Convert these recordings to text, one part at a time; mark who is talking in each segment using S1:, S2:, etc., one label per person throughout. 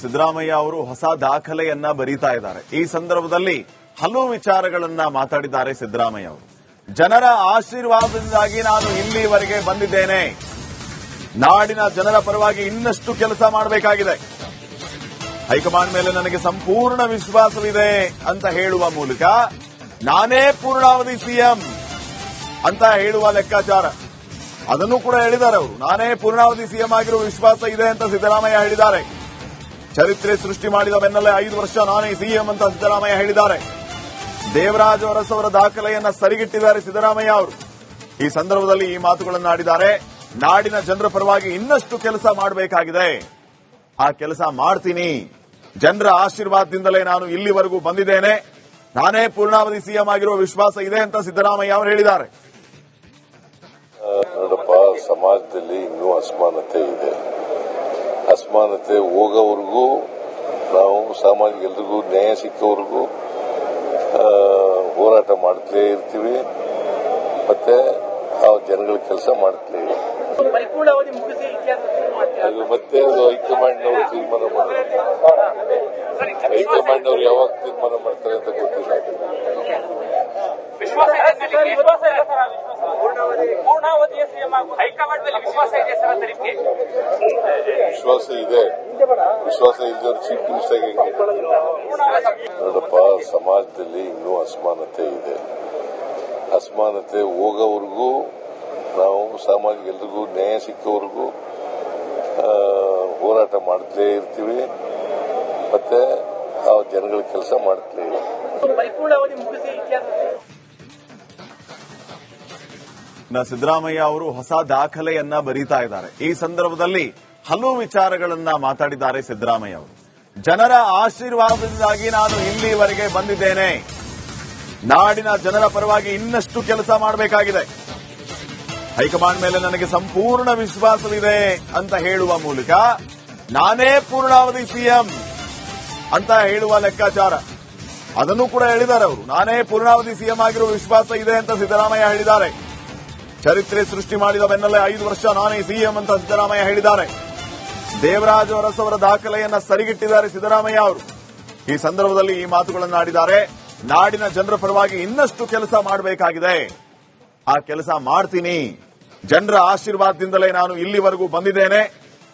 S1: ಸಿದ್ದರಾಮಯ್ಯ ಅವರು ಹೊಸ ದಾಖಲೆಯನ್ನ ಬರೀತಾ ಇದ್ದಾರೆ. ಈ ಸಂದರ್ಭದಲ್ಲಿ ಹಲವು ವಿಚಾರಗಳನ್ನ ಮಾತಾಡಿದ್ದಾರೆ ಸಿದ್ದರಾಮಯ್ಯ ಅವರು. ಜನರ ಆಶೀರ್ವಾದದಿಂದಾಗಿ ನಾನು ಇಲ್ಲಿವರೆಗೆ ಬಂದಿದ್ದೇನೆ. ನಾಡಿನ ಜನರ ಪರವಾಗಿ ಇನ್ನಷ್ಟು ಕೆಲಸ ಮಾಡಬೇಕಾಗಿದೆ. ಹೈಕಮಾಂಡ್ ಮೇಲೆ ನನಗೆ ಸಂಪೂರ್ಣ ವಿಶ್ವಾಸವಿದೆ ಅಂತ ಹೇಳುವ ಮೂಲಕ ನಾನೇ ಪೂರ್ಣಾವಧಿ ಸಿಎಂ ಅಂತ ಹೇಳುವ ಲೆಕ್ಕಾಚಾರ ಅದನ್ನು ಕೂಡ ಹೇಳಿದ್ದಾರೆ ಅವರು. ನಾನೇ ಪೂರ್ಣಾವಧಿ ಸಿಎಂ ಆಗಿರುವ ವಿಶ್ವಾಸ ಇದೆ ಅಂತ ಸಿದ್ದರಾಮಯ್ಯ ಹೇಳಿದ್ದಾರೆ. ಚರಿತ್ರೆ ಸೃಷ್ಟಿ ಮಾಡಿದ ಬೆನ್ನಲ್ಲೇ 5 ವರ್ಷ ನಾನೇ ಸಿಎಂ ಅಂತ ಸಿದ್ದರಾಮಯ್ಯ ಹೇಳಿದ್ದಾರೆ. ದೇವರಾಜ ಅರಸು ಅವರ ದಾಖಲೆಯನ್ನ ಸರಿಗಿಟ್ಟಿದ್ದಾರೆ ಸಿದ್ದರಾಮಯ್ಯ ಅವರು. ಈ ಸಂದರ್ಭದಲ್ಲಿ ಈ ಮಾತುಗಳನ್ನು ಆಡಿದ್ದಾರೆ. ನಾಡಿನ ಜನರ ಪರವಾಗಿ ಇನ್ನಷ್ಟು ಕೆಲಸ ಮಾಡಬೇಕಾಗಿದೆ. ಆ ಕೆಲಸ ಮಾಡ್ತೀನಿ. ಜನರ ಆಶೀರ್ವಾದದಿಂದಲೇ ನಾನು ಇಲ್ಲಿವರೆಗೂ ಬಂದಿದ್ದೇನೆ. ನಾನೇ ಪೂರ್ಣಾವಧಿ ಸಿಎಂ ಆಗಿರುವ ವಿಶ್ವಾಸ ಇದೆ ಅಂತ ಸಿದ್ದರಾಮಯ್ಯ ಅವರು ಹೇಳಿದ್ದಾರೆ.
S2: ನೋಡಪ್ಪ, ಸಮಾಜದಲ್ಲಿ ಇನ್ನೂ ಅಸಮಾನತೆ ಇದೆ. ಅಸಮಾನತೆ ಹೋಗೋವರೆಗೂ ನಾವು ಸಾಮಾಜಿಕ ಎಲ್ರಿಗೂ ನ್ಯಾಯ ಸಿಕ್ಕವರೆಗೂ ಹೋರಾಟ ಮಾಡ್ತಲೇ ಇರ್ತೀವಿ. ಮತ್ತೆ ಆ ಜನಗಳ ಕೆಲಸ ಮಾಡ್ತಲೇ ಇರ್ತೀವಿ. ಮತ್ತೆ ಅದು ಹೈಕಮಾಂಡ್ನವರು ತೀರ್ಮಾನ ಮಾಡ್ತಾರೆ. ಹೈಕಮಾಂಡ್ನವರು ಯಾವಾಗ ತೀರ್ಮಾನ ಮಾಡ್ತಾರೆ ಅಂತ ಗೊತ್ತಿಲ್ಲ.
S3: ವಿಶ್ವಾಸ
S2: ಇದೆ. ವಿಶ್ವಾಸ ಇಲ್ಲದವ್ರು ಚೀಫ್ ಮಿನಿಸ್ಟರ್ ಹೆಂಗೆ? ನೋಡಪ್ಪ, ಸಮಾಜದಲ್ಲಿ ಇನ್ನೂ ಅಸಮಾನತೆ ಇದೆ. ಅಸಮಾನತೆ ಹೋಗೋವರೆಗೂ ನಾವು ಸಾಮಾಜಿಕ ಎಲ್ರಿಗೂ ನ್ಯಾಯ ಸಿಕ್ಕವರೆಗೂ ಹೋರಾಟ ಮಾಡ್ತಲೇ ಇರ್ತೀವಿ. ಮತ್ತೆ ಆ ಜನಗಳ ಕೆಲಸ ಮಾಡ್ತಲೇ ಇರ್ತೀವಿ.
S1: ಸಿದ್ದರಾಮಯ್ಯ ಅವರು ಹೊಸ ದಾಖಲೆಯನ್ನ ಬರೀತಾ ಇದ್ದಾರೆ. ಈ ಸಂದರ್ಭದಲ್ಲಿ ಹಲವು ವಿಚಾರಗಳನ್ನ ಮಾತಾಡಿದ್ದಾರೆ ಸಿದ್ದರಾಮಯ್ಯ ಅವರು. ಜನರ ಆಶೀರ್ವಾದದಿಂದಾಗಿ ನಾನು ಇಲ್ಲಿವರೆಗೆ ಬಂದಿದ್ದೇನೆ. ನಾಡಿನ ಜನರ ಪರವಾಗಿ ಇನ್ನಷ್ಟು ಕೆಲಸ ಮಾಡಬೇಕಾಗಿದೆ. ಹೈಕಮಾಂಡ್ ಮೇಲೆ ನನಗೆ ಸಂಪೂರ್ಣ ವಿಶ್ವಾಸವಿದೆ ಅಂತ ಹೇಳುವ ಮೂಲಕ ನಾನೇ ಪೂರ್ಣಾವಧಿ ಸಿಎಂ ಅಂತ ಹೇಳುವ ಲೆಕ್ಕಾಚಾರ ಅದನ್ನು ಕೂಡ ಹೇಳಿದ್ದಾರೆ ಅವರು. ನಾನೇ ಪೂರ್ಣಾವಧಿ ಸಿಎಂ ಆಗಿರುವ ವಿಶ್ವಾಸ ಇದೆ ಅಂತ ಸಿದ್ದರಾಮಯ್ಯ ಹೇಳಿದ್ದಾರೆ. ಚರಿತ್ರೆ ಸೃಷ್ಟಿ ಮಾಡಿದ ಬೆನ್ನಲ್ಲೇ 5 ವರ್ಷ ನಾನೇ ಸಿಎಂ ಅಂತ ಸಿದ್ದರಾಮಯ್ಯ ಹೇಳಿದ್ದಾರೆ. ದೇವರಾಜ ಅರಸು ಅವರ ದಾಖಲೆಯನ್ನ ಸರಿಗಿಟ್ಟಿದ್ದಾರೆ ಸಿದ್ದರಾಮಯ್ಯ ಅವರು. ಈ ಸಂದರ್ಭದಲ್ಲಿ ಈ ಮಾತುಗಳನ್ನು ಆಡಿದ್ದಾರೆ. ನಾಡಿನ ಜನರ ಪರವಾಗಿ ಇನ್ನಷ್ಟು ಕೆಲಸ ಮಾಡಬೇಕಾಗಿದೆ. ಆ ಕೆಲಸ ಮಾಡ್ತೀನಿ. ಜನರ ಆಶೀರ್ವಾದದಿಂದಲೇ ನಾನು ಇಲ್ಲಿವರೆಗೂ ಬಂದಿದ್ದೇನೆ.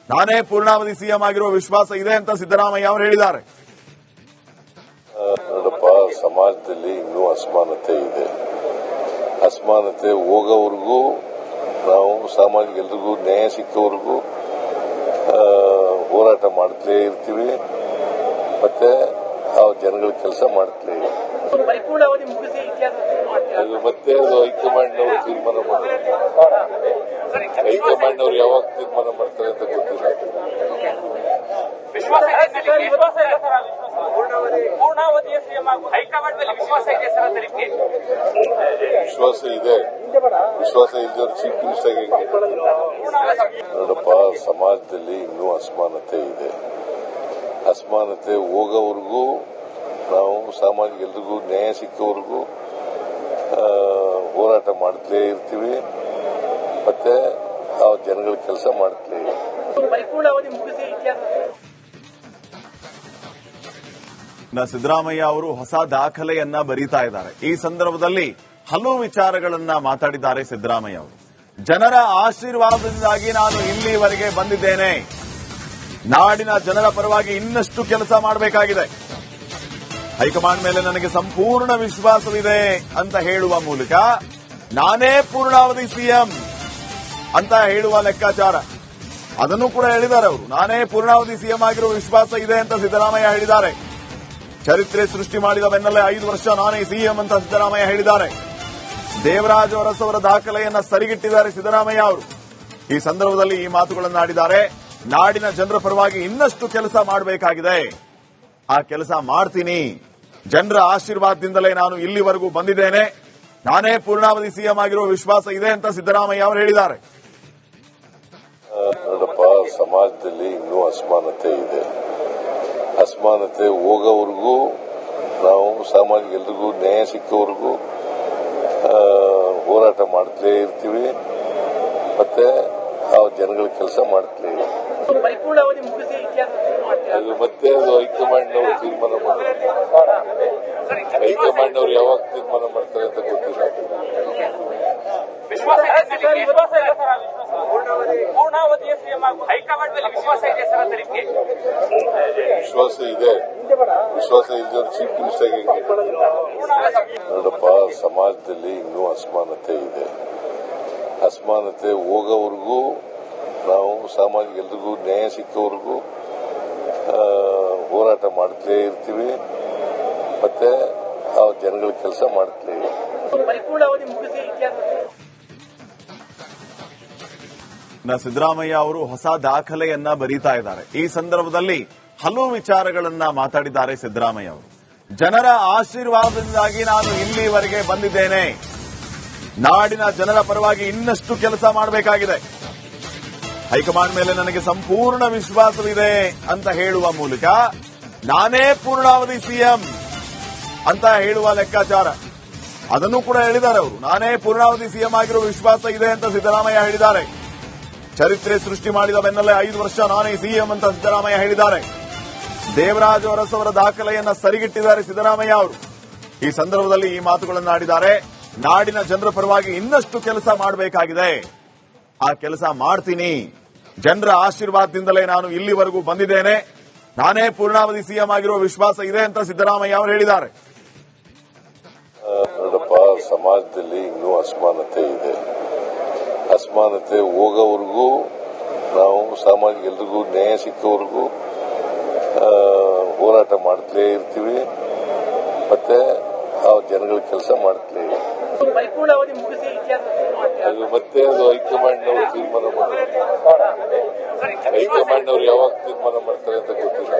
S1: ನಾನೇ ಪೂರ್ಣಾವಧಿ ಸಿಎಂ ಆಗಿರುವ ವಿಶ್ವಾಸ ಇದೆ ಅಂತ ಸಿದ್ದರಾಮಯ್ಯ ಅವರು ಹೇಳಿದ್ದಾರೆ.
S2: ನೋಡಪ್ಪ, ಸಮಾಜದಲ್ಲಿ ಇನ್ನೂ ಅಸಮಾನತೆ ಇದೆ. ಅಸಮಾನತೆ ಹೋಗೋವರೆಗೂ ನಾವು ಸಾಮಾಜಿಕ ಎಲ್ರಿಗೂ ನ್ಯಾಯ ಸಿಕ್ಕವರೆಗೂ ಹೋರಾಟ ಮಾಡ್ತಲೇ ಇರ್ತೀವಿ. ಮತ್ತೆ ಆ ಜನಗಳ ಕೆಲಸ ಮಾಡ್ತಲೇ ಇರ್ತೀವಿ. ಮತ್ತೆ ಅದು ಹೈಕಮಾಂಡ್ನವರು ತೀರ್ಮಾನ ಮಾಡ್ತಾರೆ. ಹೈಕಮಾಂಡ್ನವರು ಯಾವಾಗ ತೀರ್ಮಾನ ಮಾಡ್ತಾರೆ ಅಂತ ಗೊತ್ತಿಲ್ಲ.
S3: ವಿಶ್ವಾಸ
S2: ಇದೆ. ವಿಶ್ವಾಸ ಇಲ್ಲದವ್ರು ಚೀಫ್ ಮಿನಿಸ್ಟರ್ ಹೆಂಗೆ? ನೋಡಪ್ಪ, ಸಮಾಜದಲ್ಲಿ ಇನ್ನೂ ಅಸಮಾನತೆ ಇದೆ. ಅಸಮಾನತೆ ಹೋಗೋವರೆಗೂ ನಾವು ಸಾಮಾಜಿಕ ಎಲ್ರಿಗೂ ನ್ಯಾಯ ಸಿಕ್ಕವರೆಗೂ ಹೋರಾಟ ಮಾಡ್ತಲೇ ಇರ್ತೀವಿ. ಮತ್ತೆ ಆ ಜನಗಳ ಕೆಲಸ ಮಾಡ್ತಲೇ ಇರ್ತೀವಿ.
S1: ಸಿದ್ದರಾಮಯ್ಯ ಅವರು ಹೊಸ ದಾಖಲೆಯನ್ನ ಬರೀತಾ ಇದ್ದಾರೆ. ಈ ಸಂದರ್ಭದಲ್ಲಿ ಹಲವು ವಿಚಾರಗಳನ್ನ ಮಾತಾಡಿದ್ದಾರೆ ಸಿದ್ದರಾಮಯ್ಯ ಅವರು. ಜನರ ಆಶೀರ್ವಾದದಿಂದಾಗಿ ನಾನು ಇಲ್ಲಿವರೆಗೆ ಬಂದಿದ್ದೇನೆ. ನಾಡಿನ ಜನರ ಪರವಾಗಿ ಇನ್ನಷ್ಟು ಕೆಲಸ ಮಾಡಬೇಕಾಗಿದೆ. ಹೈಕಮಾಂಡ್ ಮೇಲೆ ನನಗೆ ಸಂಪೂರ್ಣ ವಿಶ್ವಾಸವಿದೆ ಅಂತ ಹೇಳುವ ಮೂಲಕ ನಾನೇ ಪೂರ್ಣಾವಧಿ ಸಿಎಂ ಅಂತ ಹೇಳುವ ಲೆಕ್ಕಾಚಾರ ಅದನ್ನು ಕೂಡ ಹೇಳಿದ್ದಾರೆ ಅವರು. ನಾನೇ ಪೂರ್ಣಾವಧಿ ಸಿಎಂ ಆಗಿರುವ ವಿಶ್ವಾಸ ಇದೆ ಅಂತ ಸಿದ್ದರಾಮಯ್ಯ ಹೇಳಿದ್ದಾರೆ. ಚರಿತ್ರೆ ಸೃಷ್ಟಿ ಮಾಡಿದ ಬೆನ್ನಲ್ಲೇ 5 ವರ್ಷ ನಾನೇ ಸಿಎಂ ಅಂತ ಸಿದ್ದರಾಮಯ್ಯ ಹೇಳಿದ್ದಾರೆ. ದೇವರಾಜ ಅರಸು ಅವರ ದಾಖಲೆಯನ್ನ ಸರಿಗಿಟ್ಟಿದ್ದಾರೆ ಸಿದ್ದರಾಮಯ್ಯ ಅವರು. ಈ ಸಂದರ್ಭದಲ್ಲಿ ಈ ಮಾತುಗಳನ್ನು ಆಡಿದ್ದಾರೆ. ನಾಡಿನ ಜನರ ಪರವಾಗಿ ಇನ್ನಷ್ಟು ಕೆಲಸ ಮಾಡಬೇಕಾಗಿದೆ. ಆ ಕೆಲಸ ಮಾಡ್ತೀನಿ. ಜನರ ಆಶೀರ್ವಾದದಿಂದಲೇ ನಾನು ಇಲ್ಲಿವರೆಗೂ ಬಂದಿದ್ದೇನೆ. ನಾನೇ ಪೂರ್ಣಾವಧಿ ಸಿಎಂ ಆಗಿರುವ ವಿಶ್ವಾಸ ಇದೆ ಅಂತ ಸಿದ್ದರಾಮಯ್ಯ ಅವರು ಹೇಳಿದ್ದಾರೆ.
S2: ನೋಡಪ್ಪ, ಸಮಾಜದಲ್ಲಿ ಇನ್ನೂ ಅಸಮಾನತೆ ಇದೆ. ಅಸಮಾನತೆ ಹೋಗೋವರೆಗೂ ನಾವು ಸಾಮಾಜಿಕ ಎಲ್ರಿಗೂ ನ್ಯಾಯ ಸಿಕ್ಕವರೆಗೂ ಹೋರಾಟ ಮಾಡ್ತಲೇ ಇರ್ತೀವಿ. ಮತ್ತೆ ಆ ಜನಗಳ ಕೆಲಸ ಮಾಡ್ತಲೇ ಇಲ್ಲ.
S3: ಪರಿಪೂರ್ಣಾವಧಿ ಮುಗಿಸಿ
S2: ಅದು ಮತ್ತೆ ಅದು ಹೈಕಮಾಂಡ್ನವರು ತೀರ್ಮಾನ ಮಾಡ್ತಾರೆ. ಹೈಕಮಾಂಡ್ನವರು ಯಾವಾಗ ತೀರ್ಮಾನ ಮಾಡ್ತಾರೆ ಅಂತ ಗೊತ್ತಿಲ್ಲ.
S3: ಪೂರ್ಣಾವಧಿಯ ಸಿಎಂ ಹೈಕಮಾಂಡ್ ಮೇಲೆ ವಿಶ್ವಾಸ ಇದೆ ಸರ್ ಅಂತ ನಿಮಗೆ?
S2: ವಿಶ್ವಾಸ ಇದೆ. ವಿಶ್ವಾಸ ಇಲ್ಲದ ಚೀಫ್ ಮಿನಿಸ್ಟರ್ ನೋಡಪ್ಪ, ಸಮಾಜದಲ್ಲಿ ಇನ್ನೂ ಅಸಮಾನತೆ ಇದೆ. ಅಸಮಾನತೆ ಹೋಗೋವರೆಗೂ ನಾವು ಸಾಮಾಜಿಕ ಎಲ್ರಿಗೂ ನ್ಯಾಯ ಸಿಕ್ಕವರೆಗೂ ಹೋರಾಟ ಮಾಡ್ತಲೇ ಇರ್ತೀವಿ. ಮತ್ತೆ ಆ ಜನಗಳ ಕೆಲಸ ಮಾಡ್ತಲೇ ಇಲ್ಲ.
S3: ಪರಿಪೂರ್ಣಾವಧಿ ಮುಗಿಸಿ
S1: ಸಿದ್ದರಾಮಯ್ಯ ಅವರು ಹೊಸ ದಾಖಲೆಯನ್ನ ಬರೀತಾ ಇದ್ದಾರೆ. ಈ ಸಂದರ್ಭದಲ್ಲಿ ಹಲವು ವಿಚಾರಗಳನ್ನ ಮಾತಾಡಿದ್ದಾರೆ ಸಿದ್ದರಾಮಯ್ಯ ಅವರು. ಜನರ ಆಶೀರ್ವಾದದಿಂದಾಗಿ ನಾನು ಇಲ್ಲಿವರೆಗೆ ಬಂದಿದ್ದೇನೆ. ನಾಡಿನ ಜನರ ಪರವಾಗಿ ಇನ್ನಷ್ಟು ಕೆಲಸ ಮಾಡಬೇಕಾಗಿದೆ. ಹೈಕಮಾಂಡ್ ಮೇಲೆ ನನಗೆ ಸಂಪೂರ್ಣ ವಿಶ್ವಾಸವಿದೆ ಅಂತ ಹೇಳುವ ಮೂಲಕ ನಾನೇ ಪೂರ್ಣಾವಧಿ ಸಿಎಂ ಅಂತ ಹೇಳುವ ಲೆಕ್ಕಾಚಾರ ಅದನ್ನು ಕೂಡ ಹೇಳಿದ್ದಾರೆ ಅವರು. ನಾನೇ ಪೂರ್ಣಾವಧಿ ಸಿಎಂ ಆಗಿರುವ ವಿಶ್ವಾಸ ಇದೆ ಅಂತ ಸಿದ್ದರಾಮಯ್ಯ ಹೇಳಿದ್ದಾರೆ. ಚರಿತ್ರೆ ಸೃಷ್ಟಿ ಮಾಡಿದ ಬೆನ್ನಲ್ಲೇ 5 ವರ್ಷ ನಾನೇ ಸಿಎಂ ಅಂತ ಸಿದ್ದರಾಮಯ್ಯ ಹೇಳಿದ್ದಾರೆ. ದೇವರಾಜ ಅರಸು ಅವರ ದಾಖಲೆಯನ್ನ ಸರಿಗಿಟ್ಟಿದ್ದಾರೆ ಸಿದ್ದರಾಮಯ್ಯ ಅವರು. ಈ ಸಂದರ್ಭದಲ್ಲಿ ಈ ಮಾತುಗಳನ್ನಾಡಿದ್ದಾರೆ. ನಾಡಿನ ಜನರ ಪರವಾಗಿ ಇನ್ನಷ್ಟು ಕೆಲಸ ಮಾಡಬೇಕಾಗಿದೆ. ಆ ಕೆಲಸ ಮಾಡ್ತೀನಿ. ಜನರ ಆಶೀರ್ವಾದದಿಂದಲೇ ನಾನು ಇಲ್ಲಿವರೆಗೂ ಬಂದಿದ್ದೇನೆ. ನಾನೇ ಪೂರ್ಣಾವಧಿ ಸಿಎಂ ಆಗಿರುವ ವಿಶ್ವಾಸ ಇದೆ ಅಂತ ಸಿದ್ದರಾಮಯ್ಯ ಅವರು ಹೇಳಿದ್ದಾರೆ.
S2: ನೋಡಪ್ಪ, ಸಮಾಜದಲ್ಲಿ ಇನ್ನೂ ಅಸಮಾನತೆ ಇದೆ. ಅಸಮಾನತೆ ಹೋಗೋವರೆಗೂ ನಾವು ಸಾಮಾಜಿಕ ಎಲ್ರಿಗೂ ನ್ಯಾಯ ಸಿಕ್ಕವರೆಗೂ ಹೋರಾಟ ಮಾಡ್ತಲೇ ಇರ್ತೀವಿ. ಮತ್ತೆ ಆ ಜನಗಳ ಕೆಲಸ ಮಾಡ್ತಲೇ ಇಲ್ಲ.
S3: ಪರಿಪೂರ್ಣಾವಧಿ ಮುಗಿಸಿ
S2: ಅದು ಮತ್ತೆ ಅದು ಹೈಕಮಾಂಡ್ನವರು ತೀರ್ಮಾನ ಮಾಡ್ತಾರೆ. ಹೈಕಮಾಂಡ್ನವರು ಯಾವಾಗ ತೀರ್ಮಾನ ಮಾಡ್ತಾರೆ ಅಂತ ಗೊತ್ತಿಲ್ಲ.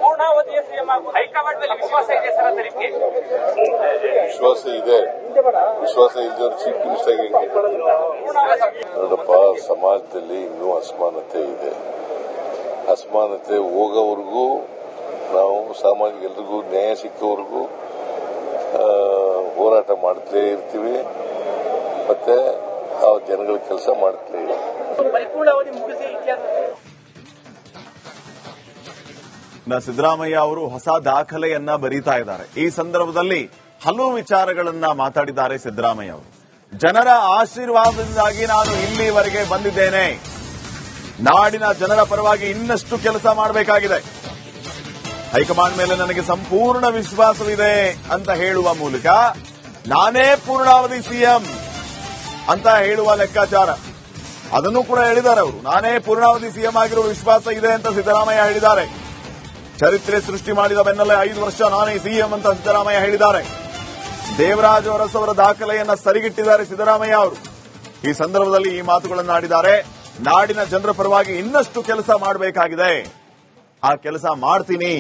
S3: ಪೂರ್ಣಾವಧಿಯ ಸಿಎಂ ಹೈಕಮಾಂಡ್ ಮೇಲೆ ವಿಶ್ವಾಸ ಇದೆ ಸರ್ ಅಂತ ನಿಮಗೆ?
S2: ವಿಶ್ವಾಸ ಇದೆ. ವಿಶ್ವಾಸ ಇಲ್ಲದ ಚೀಫ್ ಮಿನಿಸ್ಟರ್ ನೋಡಪ್ಪ, ಸಮಾಜದಲ್ಲಿ ಇನ್ನೂ ಅಸಮಾನತೆ ಇದೆ. ಅಸಮಾನತೆ ಹೋಗೋವರೆಗೂ ನಾವು ಸಾಮಾಜಿಕ ಎಲ್ರಿಗೂ ನ್ಯಾಯ ಸಿಕ್ಕವರೆಗೂ ಹೋರಾಟ ಮಾಡ್ತಲೇ ಇರ್ತೀವಿ. ಮತ್ತೆ ಆ ಜನಗಳ ಕೆಲಸ ಮಾಡ್ತಲೇ ಇಲ್ಲ.
S3: ಪರಿಪೂರ್ಣಾವಧಿ ಮುಗಿಸಿ
S1: ಸಿದ್ದರಾಮಯ್ಯ ಅವರು ಹೊಸ ದಾಖಲೆಯನ್ನ ಬರೀತಾ ಇದ್ದಾರೆ. ಈ ಸಂದರ್ಭದಲ್ಲಿ ಹಲವು ವಿಚಾರಗಳನ್ನ ಮಾತಾಡಿದ್ದಾರೆ ಸಿದ್ದರಾಮಯ್ಯ ಅವರು. ಜನರ ಆಶೀರ್ವಾದದಿಂದಾಗಿ ನಾನು ಇಲ್ಲಿವರೆಗೆ ಬಂದಿದ್ದೇನೆ. ನಾಡಿನ ಜನರ ಪರವಾಗಿ ಇನ್ನಷ್ಟು ಕೆಲಸ ಮಾಡಬೇಕಾಗಿದೆ. ಹೈಕಮಾಂಡ್ ಮೇಲೆ ನನಗೆ ಸಂಪೂರ್ಣ ವಿಶ್ವಾಸವಿದೆ ಅಂತ ಹೇಳುವ ಮೂಲಕ ನಾನೇ ಪೂರ್ಣಾವಧಿ ಸಿಎಂ ಅಂತ ಹೇಳುವ ಲೆಕ್ಕಾಚಾರ ಅದನ್ನು ಕೂಡ ಹೇಳಿದ್ದಾರೆ ಅವರು. ನಾನೇ ಪೂರ್ಣಾವಧಿ ಸಿಎಂ ಆಗಿರುವ ವಿಶ್ವಾಸ ಇದೆ ಅಂತ ಸಿದ್ದರಾಮಯ್ಯ ಹೇಳಿದ್ದಾರೆ. ಚರಿತ್ರೆ ಸೃಷ್ಟಿ ಮಾಡಿದ ಬೆನ್ನಲ್ಲೇ 5 ವರ್ಷ ನಾನೇ ಸಿಎಂ ಅಂತ ಸಿದ್ದರಾಮಯ್ಯ ಹೇಳಿದ್ದಾರೆ. ದೇವರಾಜ ಅರಸು ಅವರ ದಾಖಲೆಯನ್ನ ಸರಿಗಿಟ್ಟಿದ್ದಾರೆ ಸಿದ್ದರಾಮಯ್ಯ ಅವರು. ಈ ಸಂದರ್ಭದಲ್ಲಿ ಈ ಮಾತುಗಳನ್ನಾಡಿದ್ದಾರೆ. ನಾಡಿನ ಜನರ ಪರವಾಗಿ ಇನ್ನಷ್ಟು ಕೆಲಸ ಮಾಡಬೇಕಾಗಿದೆ. ಆ ಕೆಲಸ ಮಾಡ್ತೀನಿ.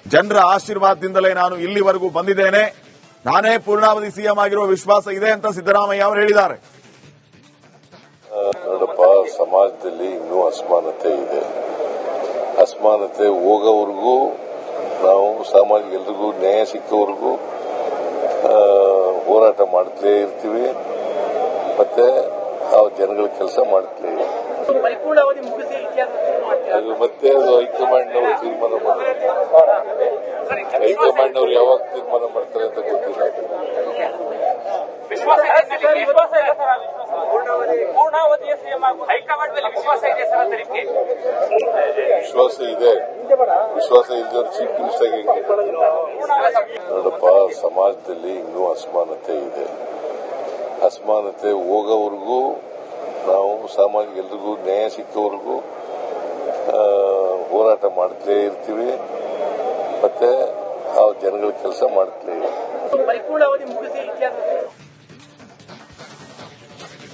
S1: ಜನರ ಆಶೀರ್ವಾದದಿಂದಲೇ ನಾನು ಇಲ್ಲಿವರೆಗೂ ಬಂದಿದ್ದೇನೆ. ನಾನೇ ಪೂರ್ಣಾವಧಿ ಸಿಎಂ ಆಗಿರುವ ವಿಶ್ವಾಸ ಇದೆ ಅಂತ ಸಿದ್ದರಾಮಯ್ಯ ಅವರು ಹೇಳಿದ್ದಾರೆ.
S2: ನೋಡಪ್ಪ, ಸಮಾಜದಲ್ಲಿ ಇನ್ನೂ ಅಸಮಾನತೆ ಇದೆ. ಅಸಮಾನತೆ ಹೋಗೋವರೆಗೂ ನಾವು ಸಾಮಾಜಿಕ ಎಲ್ರಿಗೂ ನ್ಯಾಯ ಸಿಕ್ಕವರೆಗೂ ಹೋರಾಟ ಮಾಡ್ತಲೇ ಇರ್ತೀವಿ. ಮತ್ತೆ ಆ ಜನಗಳ ಕೆಲಸ ಮಾಡ್ತಲೇ ಇಲ್ಲ.
S3: ಪರಿಪೂರ್ಣಾವಧಿ ಮುಗಿಸಿ
S2: ಅದು ಮತ್ತೆ ಅದು ಹೈಕಮಾಂಡ್ನವರು ತೀರ್ಮಾನ ಮಾಡ್ತಾರೆ. ಹೈಕಮಾಂಡ್ನವರು ಯಾವಾಗ ತೀರ್ಮಾನ ಮಾಡ್ತಾರೆ ಅಂತ ಗೊತ್ತಿಲ್ಲ.
S3: ಪೂರ್ಣಾವಧಿಯ ಸಿಎಂ ಹೈಕಮಾಂಡ್ ಮೇಲೆ ವಿಶ್ವಾಸ ಇದೆ ಸರ್ ಅಂತ ನಿಮಗೆ?
S2: ವಿಶ್ವಾಸ ಇದೆ. ವಿಶ್ವಾಸ ಇಲ್ಲದ ಚೀಫ್ ಮಿನಿಸ್ಟರ್ ನೋಡಪ್ಪ, ಸಮಾಜದಲ್ಲಿ ಇನ್ನೂ ಅಸಮಾನತೆ ಇದೆ. ಅಸಮಾನತೆ ಹೋಗೋವರೆಗೂ ನಾವು ಸಾಮಾಜಿಕ ಎಲ್ರಿಗೂ ನ್ಯಾಯ ಸಿಕ್ಕವರೆಗೂ ಹೋರಾಟ ಮಾಡ್ತಲೇ ಇರ್ತೀವಿ. ಮತ್ತೆ ಆ ಜನಗಳ ಕೆಲಸ ಮಾಡ್ತಲೇ ಇಲ್ಲ.
S3: ಪರಿಪೂರ್ಣಾವಧಿ ಮುಗಿಸಿ